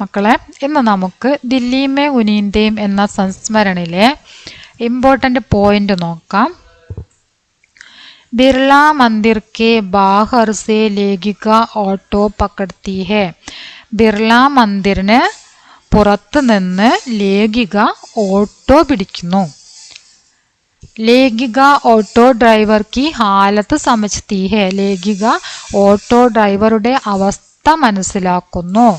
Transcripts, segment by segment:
മക്കളെ, ഇന്ന് നമുക്ക് ദില്ലിമേ ഉനീന്തേം എന്ന സംസ്മരണിലെ ഇമ്പോർട്ടൻ്റ് പോയിന്റ് നോക്കാം. ബിർള मंदिर के बाहर से लेखिका ഓട്ടോ പകർത്തി ഹെ. ബിർള മന്ദിറിന് പുറത്ത് നിന്ന് ലേഖിക ഓട്ടോ പിടിക്കുന്നു. ലേഖിക ഓട്ടോ ഡ്രൈവർ की हालत समझती है. ലേഖിക ഓട്ടോ ഡ്രൈവറുടെ അവസ്ഥ മനസ്സിലാക്കുന്നു.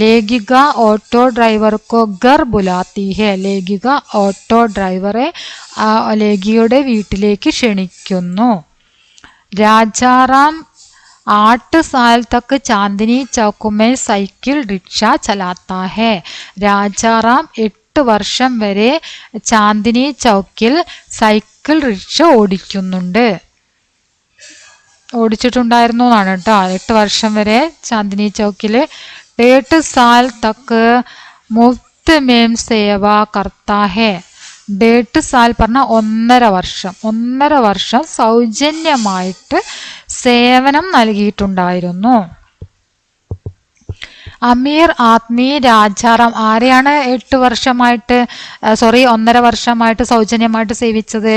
ലേഖിക ഓട്ടോ ഡ്രൈവർ को घर बुलाती है. ലേഖിക ഓട്ടോ ഡ്രൈവറെ ലേഖികയുടെ വീട്ടിലേക്ക് ക്ഷണിക്കുന്നു. രാജാറാം 8 साल तक चांदनी चौक में साइकिल रिक्शा चलाता है. രാജാറാം 8 വർഷം വരെ ചാന്ദിനി ചൗക്കിൽ സൈക്കിൾ റിക്ഷ ഓടിച്ചിട്ടുണ്ടായിരുന്നു എന്നാണ് കേട്ടോ. 8 വർഷം വരെ ചാന്ദിനി ചൗക്കിൽ 1.5 साल तक मुफ्त में सेवा करता है. 1.5 साल പറഞ്ഞ 1.5 വർഷം സൗജന്യമായിട്ട് സേവനം നൽകിയിട്ടുണ്ടായിരുന്നു. അമീർ ആത്മി രാജാറാം ആരെയാണ് 1.5 വർഷമായിട്ട് സൗജന്യമായിട്ട് സേവിച്ചത്?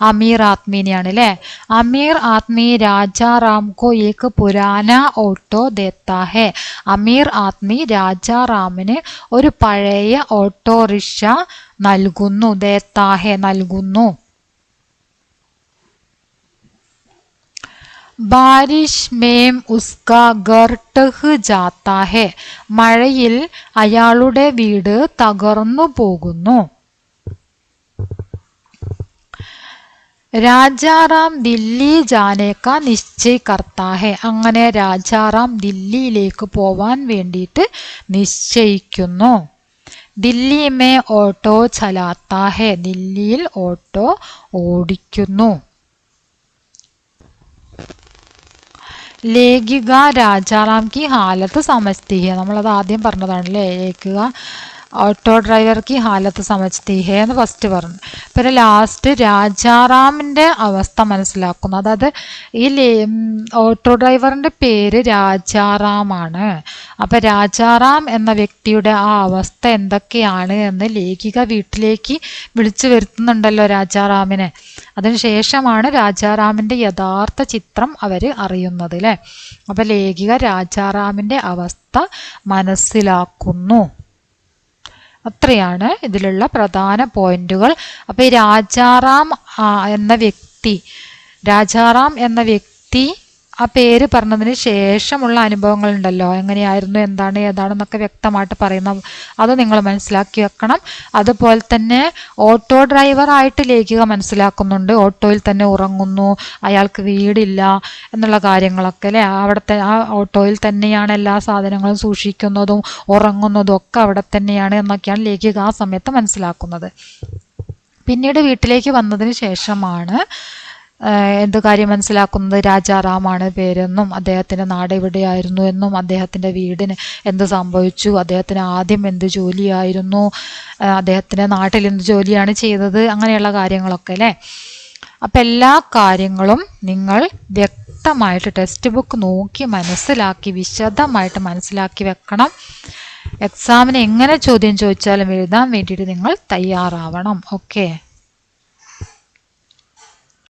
അമീർ ആത്മീനെയാണ് അല്ലേ. അമീർ ആത്മി രാജാറാം കോ ഏക് പുരാന ഓട്ടോ ദേത്താ ഹെ. അമീർ ആത്മി രാജാറാമിന് ഒരു പഴയ ഓട്ടോറിക്ഷ നൽകുന്നു. ദേത്താ ഹെ നൽകുന്നു. ബാരിഷ് മേം ഉസ്കാ ഘർ ടഹ് ജാത്താ ഹെ. മഴയിൽ അയാളുടെ വീട് തകർന്നു പോകുന്നു. രാജാറാം ദില്ലി ജാനെ കാ നിശ്ചയ് കർത്താ ഹെ. അങ്ങനെ രാജാറാം ദില്ലിയിലേക്ക് പോവാൻ വേണ്ടിയിട്ട് നിശ്ചയിക്കുന്നു. ദില്ലി മേ ഓട്ടോ ചലാത്താ ഹെ. ദില്ലിയിൽ ഓട്ടോ ഓടിക്കുന്നു. ലേഖിക രാജാറാം की हालत समझती है. നമ്മളത് ആദ്യം പറഞ്ഞതാണല്ലേ. ലേഖിക ഓട്ടോ ഡ്രൈവർ की हालत समझती है എന്ന് ഫസ്റ്റ് പറഞ്ഞു. പിന്നെ ലാസ്റ്റ് രാജാറാമിൻ്റെ അവസ്ഥ മനസ്സിലാക്കുന്നു. അതായത് ഈ ഓട്ടോ ഡ്രൈവറിൻ്റെ പേര് രാജാറാമാണ്. അപ്പം രാജാറാം എന്ന വ്യക്തിയുടെ ആ അവസ്ഥ എന്തൊക്കെയാണ് എന്ന് ലേഖിക വീട്ടിലേക്ക് വിളിച്ചു വരുത്തുന്നുണ്ടല്ലോ രാജാറാമിനെ. അതിനുശേഷമാണ് രാജാറാമിൻ്റെ യഥാർത്ഥ ചിത്രം അവർ അറിയുന്നത് അല്ലേ. അപ്പം ലേഖിക രാജാറാമിൻ്റെ അവസ്ഥ മനസ്സിലാക്കുന്നു. അത്രയാണ് ഇതിലുള്ള പ്രധാന പോയിന്റുകൾ. അപ്പോൾ ഈ രാജാറാം എന്ന വ്യക്തി ആ പേര് പറഞ്ഞതിന് ശേഷമുള്ള അനുഭവങ്ങൾ ഉണ്ടല്ലോ, എങ്ങനെയായിരുന്നു, എന്താണ്, ഏതാണെന്നൊക്കെ വ്യക്തമായിട്ട് പറയുന്ന അത് നിങ്ങൾ മനസ്സിലാക്കി വെക്കണം. അതുപോലെ തന്നെ ഓട്ടോ ഡ്രൈവറായിട്ട് ലേഖിക മനസ്സിലാക്കുന്നുണ്ട്. ഓട്ടോയിൽ തന്നെ ഉറങ്ങുന്നു, അയാൾക്ക് വീടില്ല എന്നുള്ള കാര്യങ്ങളൊക്കെ അല്ലേ. അവിടുത്തെ ആ ഓട്ടോയിൽ തന്നെയാണ് എല്ലാ സാധനങ്ങളും സൂക്ഷിക്കുന്നതും ഉറങ്ങുന്നതും ഒക്കെ അവിടെ തന്നെയാണ് എന്നൊക്കെയാണ് ലേഖിക ആ സമയത്ത് മനസ്സിലാക്കുന്നത്. പിന്നീട് വീട്ടിലേക്ക് വന്നതിന് ശേഷമാണ് എന്ത് കാര്യം മനസ്സിലാക്കുന്നത്? രാജാറാമാണ് പേരെന്നും അദ്ദേഹത്തിൻ്റെ നാട് എവിടെയായിരുന്നു എന്നും അദ്ദേഹത്തിൻ്റെ വീടിന് എന്ത് സംഭവിച്ചു, അദ്ദേഹത്തിന് ആദ്യം എന്ത് ജോലിയായിരുന്നു, അദ്ദേഹത്തിൻ്റെ നാട്ടിൽ എന്ത് ജോലിയാണ് ചെയ്തത്, അങ്ങനെയുള്ള കാര്യങ്ങളൊക്കെ അല്ലേ. അപ്പം എല്ലാ കാര്യങ്ങളും നിങ്ങൾ വ്യക്തമായിട്ട് ടെക്സ്റ്റ് ബുക്ക് നോക്കി മനസ്സിലാക്കി വിശദമായിട്ട് മനസ്സിലാക്കി വെക്കണം. എക്സാമിന് എങ്ങനെ ചോദ്യം ചോദിച്ചാലും എഴുതാൻ വേണ്ടിയിട്ട് നിങ്ങൾ തയ്യാറാവണം. ഓക്കെ.